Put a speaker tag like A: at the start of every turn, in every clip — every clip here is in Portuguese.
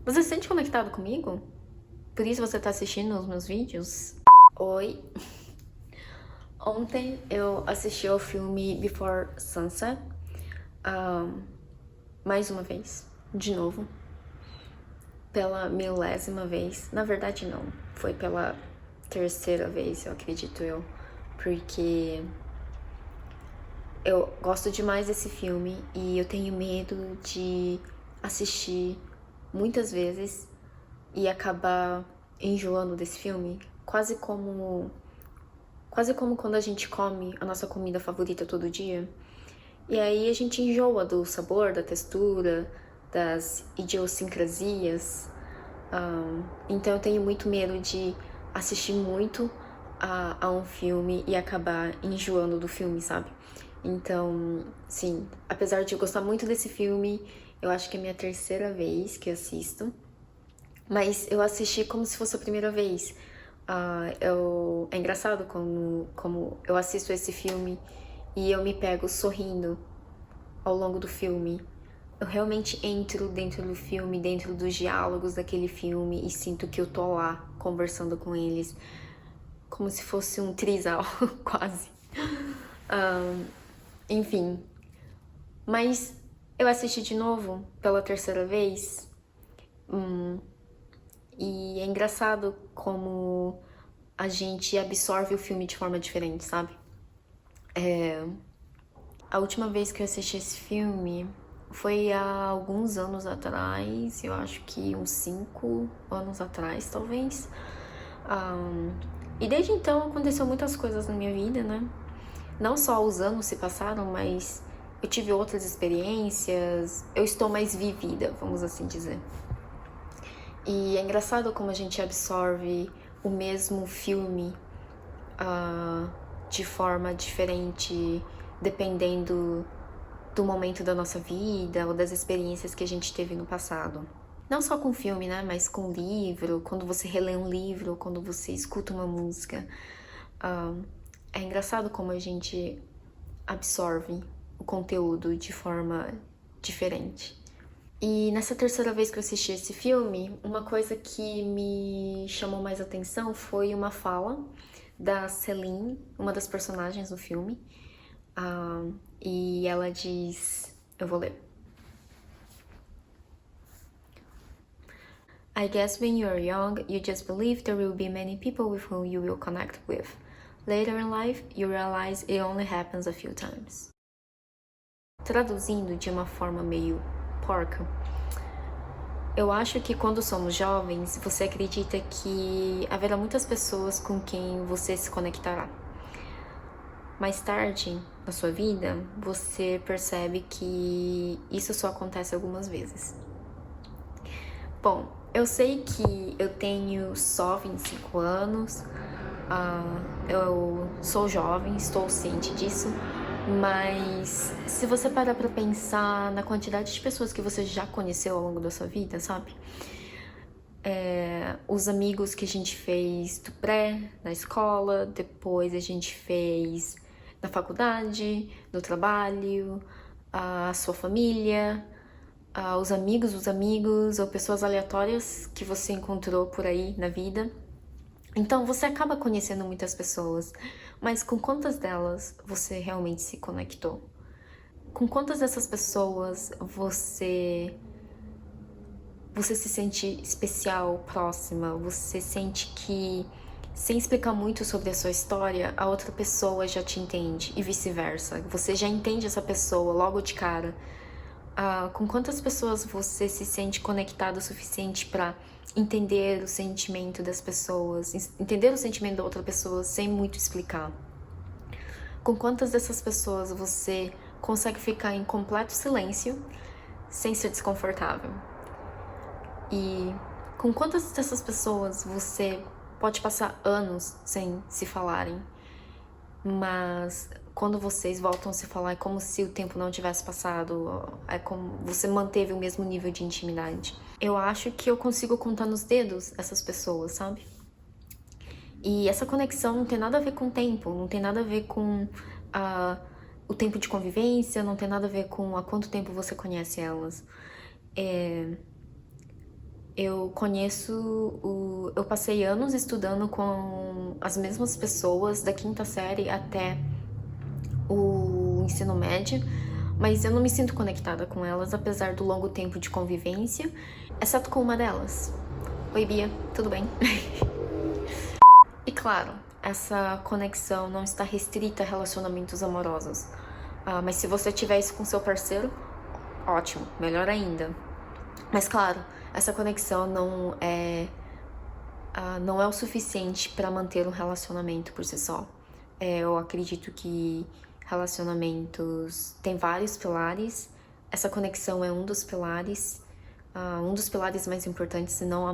A: Você se sente conectado comigo? Por isso você tá assistindo os meus vídeos? Oi. Ontem eu assisti ao filme Before Sunset. Mais uma vez. De novo. Pela milésima vez. Na verdade, não. Foi pela terceira vez, eu acredito eu. Porque eu gosto demais desse filme e eu tenho medo de assistir muitas vezes e acabar enjoando desse filme, quase como quando a gente come a nossa comida favorita todo dia. E aí a gente enjoa do sabor, da textura, das idiosincrasias. Então eu tenho muito medo de assistir muito a um filme e acabar enjoando do filme, sabe? Então, sim, apesar de eu gostar muito desse filme, eu acho que é a minha terceira vez que assisto. Mas eu assisti como se fosse a primeira vez. É engraçado como eu assisto esse filme e eu me pego sorrindo ao longo do filme. Eu realmente entro dentro do filme, dentro dos diálogos daquele filme e sinto que eu tô lá conversando com eles, como se fosse um trisal, quase. Enfim, mas eu assisti de novo pela terceira vez. E é engraçado como a gente absorve o filme de forma diferente, sabe? A última vez que eu assisti esse filme foi há alguns anos atrás, eu acho que uns 5 anos atrás, talvez. E desde então aconteceu muitas coisas na minha vida, né? Não só os anos se passaram, mas eu tive outras experiências, eu estou mais vivida, vamos assim dizer. E é engraçado como a gente absorve o mesmo filme de forma diferente, dependendo do momento da nossa vida ou das experiências que a gente teve no passado. Não só com filme, né? Mas com livro, quando você relê um livro, quando você escuta uma música. É engraçado como a gente absorve o conteúdo de forma diferente. E nessa terceira vez que eu assisti esse filme, uma coisa que me chamou mais atenção foi uma fala da Celine, uma das personagens do filme. E ela diz... Eu vou ler. I guess when you're young, you just believe there will be many people with whom you will connect with. Later in life, you realize it only happens a few times. Traduzindo de uma forma meio porca, eu acho que quando somos jovens, você acredita que haverá muitas pessoas com quem você se conectará. Mais tarde na sua vida, você percebe que isso só acontece algumas vezes. Bom, eu sei que eu tenho só 25 anos, eu sou jovem, estou ciente disso, mas se você parar pra pensar na quantidade de pessoas que você já conheceu ao longo da sua vida, sabe? Os amigos que a gente fez do pré, na escola, depois a gente fez na faculdade, no trabalho, a sua família, os amigos dos amigos ou pessoas aleatórias que você encontrou por aí na vida. Então você acaba conhecendo muitas pessoas, mas com quantas delas você realmente se conectou? Com quantas dessas pessoas você se sente especial, próxima, você sente que, sem explicar muito sobre a sua história, a outra pessoa já te entende e vice-versa. Você já entende essa pessoa logo de cara. Com quantas pessoas você se sente conectado o suficiente para entender o sentimento das pessoas, entender o sentimento da outra pessoa sem muito explicar? Com quantas dessas pessoas você consegue ficar em completo silêncio sem ser desconfortável? E com quantas dessas pessoas você pode passar anos sem se falarem, mas quando vocês voltam a se falar é como se o tempo não tivesse passado, é como você manteve o mesmo nível de intimidade. Eu acho que eu consigo contar nos dedos essas pessoas, sabe? E essa conexão não tem nada a ver com o tempo, não tem nada a ver com o tempo de convivência, não tem nada a ver com há quanto tempo você conhece elas. Eu passei anos estudando com as mesmas pessoas da quinta série até o ensino médio, mas eu não me sinto conectada com elas, apesar do longo tempo de convivência, exceto com uma delas. Oi, Bia, tudo bem? E claro, essa conexão não está restrita a relacionamentos amorosos. Mas se você tiver isso com seu parceiro, ótimo, melhor ainda. Mas claro, essa conexão não é o suficiente para manter um relacionamento por si só. Eu acredito que relacionamentos têm vários pilares. Essa conexão é um dos pilares mais importantes, se não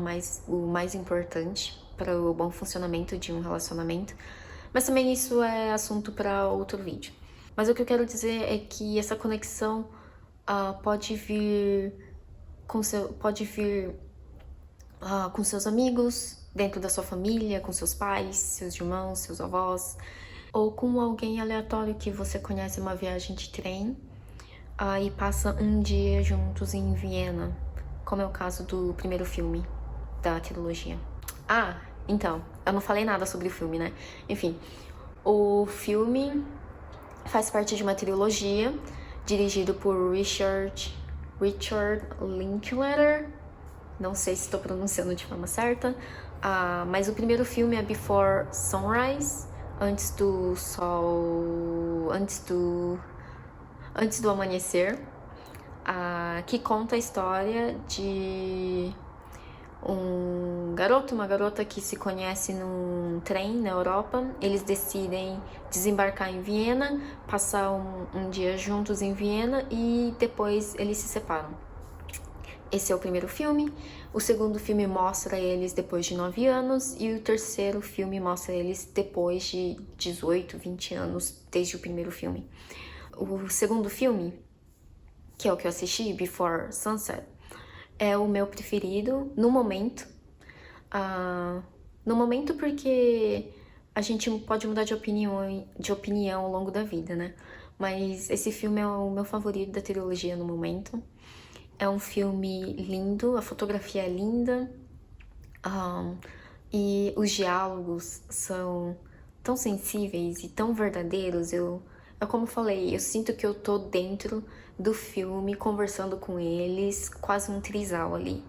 A: o mais importante para o bom funcionamento de um relacionamento. Mas também isso é assunto para outro vídeo. Mas o que eu quero dizer é que essa conexão pode vir com seus amigos, dentro da sua família, com seus pais, seus irmãos, seus avós, ou com alguém aleatório que você conhece uma viagem de trem e passa um dia juntos em Viena, como é o caso do primeiro filme da trilogia. Então, eu não falei nada sobre o filme, né? Enfim, o filme faz parte de uma trilogia dirigido por Richard Linklater. Não sei se estou pronunciando de forma certa, mas o primeiro filme é Before Sunrise, antes do amanhecer, que conta a história de um garoto, uma garota que se conhece num trem na Europa. Eles decidem desembarcar em Viena, passar um dia juntos em Viena e depois eles se separam. Esse é o primeiro filme. O segundo filme mostra eles depois de 9 anos e o terceiro filme mostra eles depois de 18, 20 anos desde o primeiro filme. O segundo filme, que é o que eu assisti, Before Sunset, é o meu preferido no momento. No momento porque a gente pode mudar de opinião ao longo da vida, né? Mas esse filme é o meu favorito da trilogia no momento. É um filme lindo, a fotografia é linda, e os diálogos são tão sensíveis e tão verdadeiros. Como eu falei, eu sinto que eu tô dentro do filme, conversando com eles, quase um trisal ali.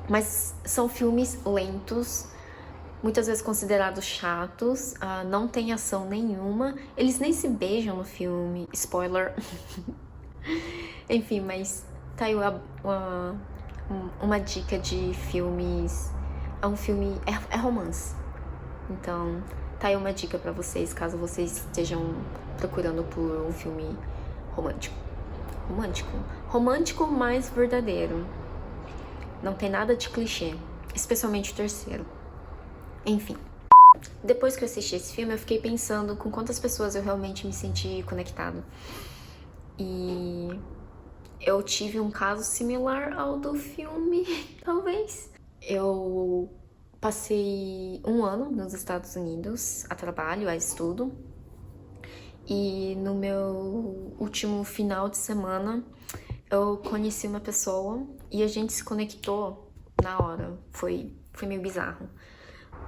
A: Mas são filmes lentos, muitas vezes considerados chatos, não tem ação nenhuma, eles nem se beijam no filme, spoiler. Enfim, mas tá aí uma dica de filmes. É um filme, é romance. Então, tá aí uma dica pra vocês, caso vocês estejam procurando por um filme romântico. Romântico, mais verdadeiro. Não tem nada de clichê, especialmente o terceiro. Enfim. Depois que eu assisti esse filme, eu fiquei pensando com quantas pessoas eu realmente me senti conectado. E eu tive um caso similar ao do filme, talvez. Eu passei 1 ano nos Estados Unidos a trabalho, a estudo. E no meu último final de semana, eu conheci uma pessoa e a gente se conectou na hora. Foi meio bizarro.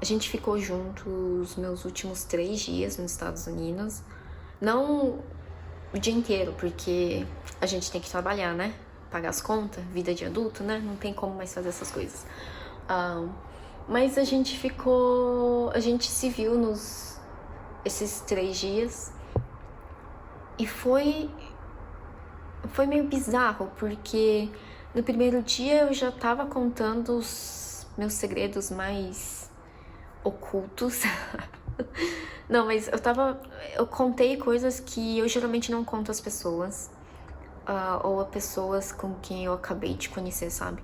A: A gente ficou junto os meus últimos 3 dias nos Estados Unidos. Não o dia inteiro, porque a gente tem que trabalhar, né? Pagar as contas, vida de adulto, né? Não tem como mais fazer essas coisas. Mas a gente se viu esses 3 dias e foi meio bizarro, porque no primeiro dia eu já tava contando os meus segredos mais ocultos. Não, mas eu contei coisas que eu geralmente não conto às pessoas, ou a pessoas com quem eu acabei de conhecer, sabe?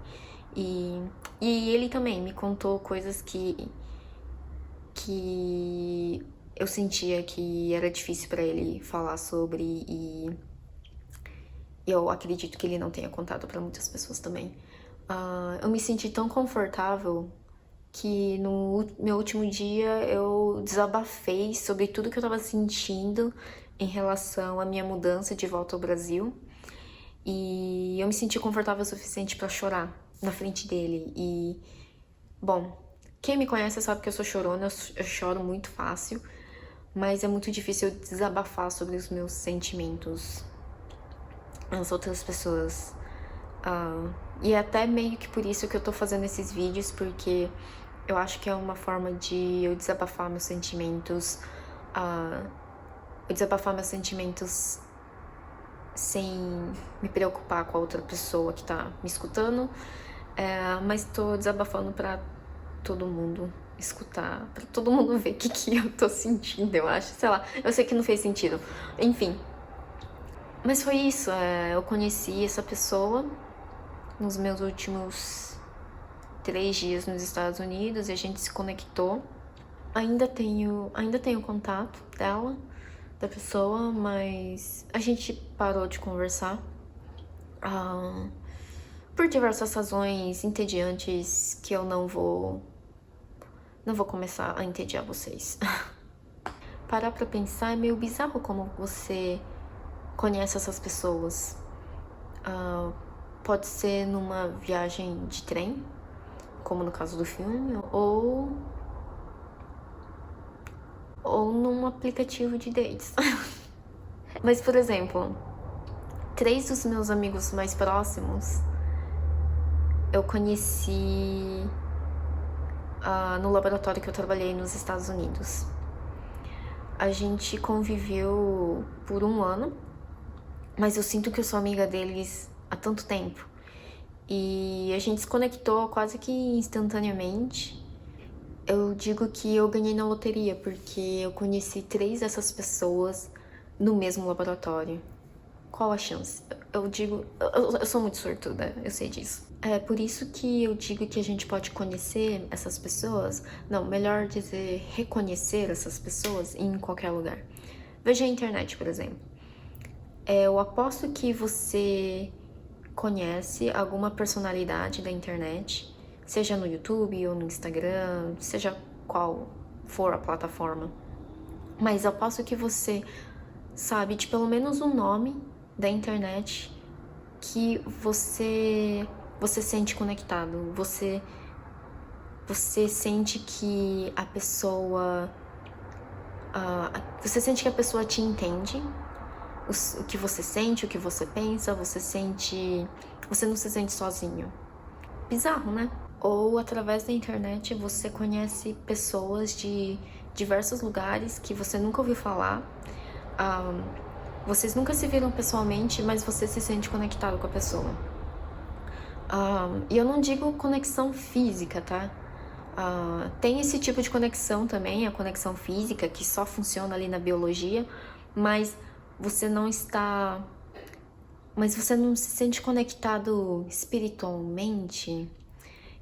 A: E ele também me contou coisas que eu sentia que era difícil pra ele falar sobre, e eu acredito que ele não tenha contado pra muitas pessoas também. Eu me senti tão confortável que no meu último dia eu desabafei sobre tudo que eu tava sentindo em relação à minha mudança de volta ao Brasil. E eu me senti confortável o suficiente pra chorar na frente dele. E, bom, quem me conhece sabe que eu sou chorona, eu choro muito fácil. Mas é muito difícil eu desabafar sobre os meus sentimentos às outras pessoas. E é até meio que por isso que eu tô fazendo esses vídeos, porque eu acho que é uma forma de eu desabafar meus sentimentos. Eu desabafar meus sentimentos sem me preocupar com a outra pessoa que tá me escutando. Mas tô desabafando pra todo mundo escutar, pra todo mundo ver o que eu tô sentindo, eu acho. Sei lá, eu sei que não fez sentido. Enfim. Mas foi isso, eu conheci essa pessoa nos meus últimos 3 dias nos Estados Unidos e a gente se conectou. Ainda tenho contato dela, da pessoa, mas a gente parou de conversar. Por diversas razões entediantes que eu não vou começar a entediar vocês. Parar pra pensar é meio bizarro como você conhece essas pessoas. Pode ser numa viagem de trem, como no caso do filme, ou num aplicativo de dates. Mas, por exemplo, 3 dos meus amigos mais próximos eu conheci no laboratório que eu trabalhei nos Estados Unidos. A gente conviveu por 1 ano, mas eu sinto que eu sou amiga deles há tanto tempo. E a gente se conectou quase que instantaneamente. Eu digo que eu ganhei na loteria, porque eu conheci 3 dessas pessoas no mesmo laboratório. Qual a chance? Eu sou muito sortuda, eu sei disso. É por isso que eu digo que a gente pode conhecer essas pessoas, não, melhor dizer, reconhecer essas pessoas em qualquer lugar. Veja a internet, por exemplo. Eu aposto que você conhece alguma personalidade da internet, seja no YouTube ou no Instagram, seja qual for a plataforma. Mas eu aposto que você sabe de pelo menos um nome da internet que você sente conectado, você sente que a pessoa te entende, o que você sente, o que você pensa, você não se sente sozinho. Bizarro, né? Ou através da internet você conhece pessoas de diversos lugares que você nunca ouviu falar. Vocês nunca se viram pessoalmente, mas você se sente conectado com a pessoa. E eu não digo conexão física, tá? Tem esse tipo de conexão também, a conexão física, que só funciona ali na biologia, mas você não se sente conectado espiritualmente.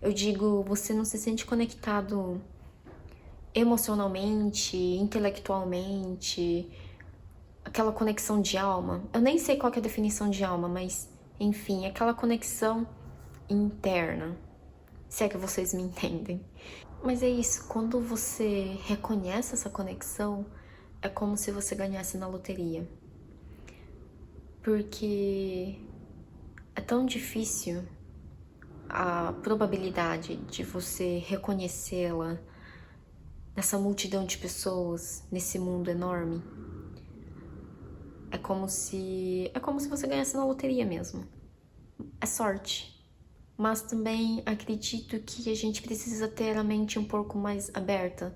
A: Eu digo, você não se sente conectado emocionalmente, intelectualmente, aquela conexão de alma. Eu nem sei qual que é a definição de alma, mas enfim, aquela conexão interna, se é que vocês me entendem. Mas é isso, quando você reconhece essa conexão, é como se você ganhasse na loteria. Porque é tão difícil a probabilidade de você reconhecê-la nessa multidão de pessoas, nesse mundo enorme. É como se você ganhasse na loteria mesmo. É sorte. Mas também acredito que a gente precisa ter a mente um pouco mais aberta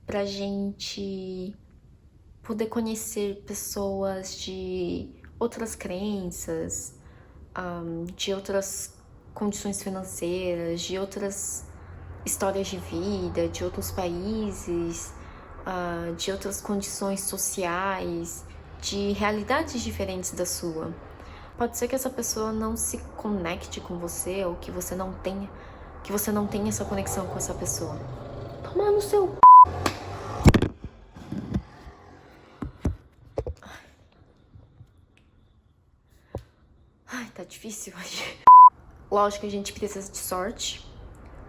A: pra gente poder conhecer pessoas de outras crenças, de outras condições financeiras, de outras histórias de vida, de outros países, de outras condições sociais, de realidades diferentes da sua. Pode ser que essa pessoa não se conecte com você ou que você não tenha essa conexão com essa pessoa. Toma no seu Ai, tá difícil hoje. Lógico que a gente precisa de sorte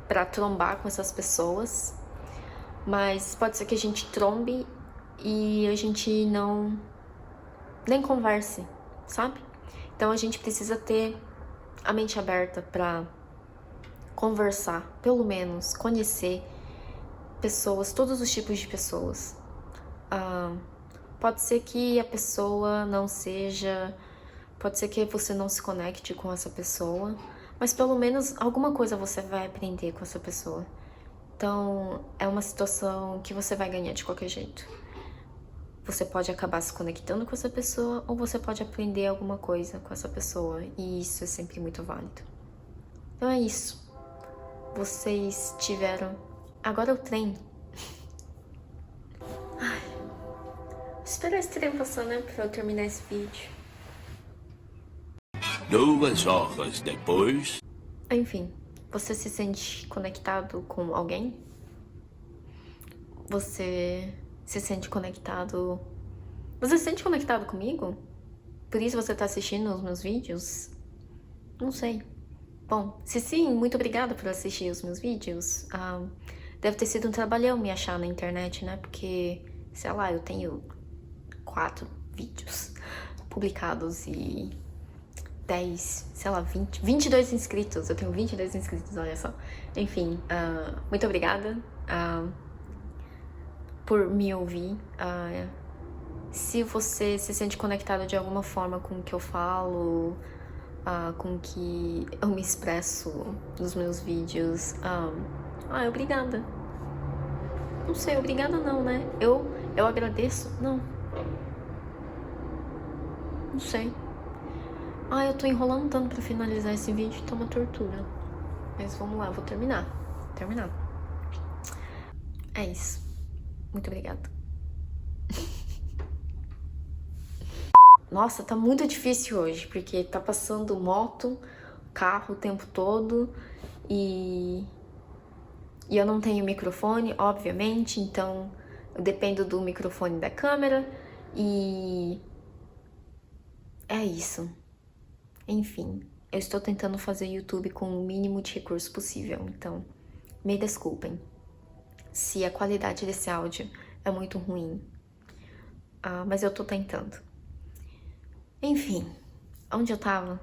A: pra trombar com essas pessoas, mas pode ser que a gente trombe e a gente nem converse, sabe? Então a gente precisa ter a mente aberta para conversar, pelo menos conhecer pessoas, todos os tipos de pessoas. Pode ser que a pessoa não seja... Pode ser que você não se conecte com essa pessoa, mas pelo menos alguma coisa você vai aprender com essa pessoa. Então, é uma situação que você vai ganhar de qualquer jeito. Você pode acabar se conectando com essa pessoa ou você pode aprender alguma coisa com essa pessoa, e isso é sempre muito válido. Então é isso. Vocês tiveram... Agora é o trem. Ai. Espero esse trem passar, né? Pra eu terminar esse vídeo.
B: 2 horas depois...
A: Enfim, você se sente conectado com alguém? Você se sente conectado... Você se sente conectado comigo? Por isso você tá assistindo os meus vídeos? Não sei. Bom, se sim, muito obrigada por assistir os meus vídeos. Deve ter sido um trabalhão me achar na internet, né? Porque, sei lá, eu tenho 4 vídeos publicados e 10, sei lá, 22 inscritos. Eu tenho 22 inscritos, olha só. Enfim, muito obrigada por me ouvir. Se você se sente conectado de alguma forma com o que eu falo, com o que eu me expresso nos meus vídeos, obrigada. Não sei, obrigada não, né? Eu agradeço? Não. Não sei. Eu tô enrolando tanto pra finalizar esse vídeo, tá uma tortura. Mas vamos lá, vou terminar. É isso. Muito obrigada. Nossa, tá muito difícil hoje, porque tá passando moto, carro o tempo todo e eu não tenho microfone, obviamente, então eu dependo do microfone da câmera e é isso. Enfim, eu estou tentando fazer YouTube com o mínimo de recurso possível, então me desculpem se a qualidade desse áudio é muito ruim, mas eu tô tentando. Enfim, onde eu tava?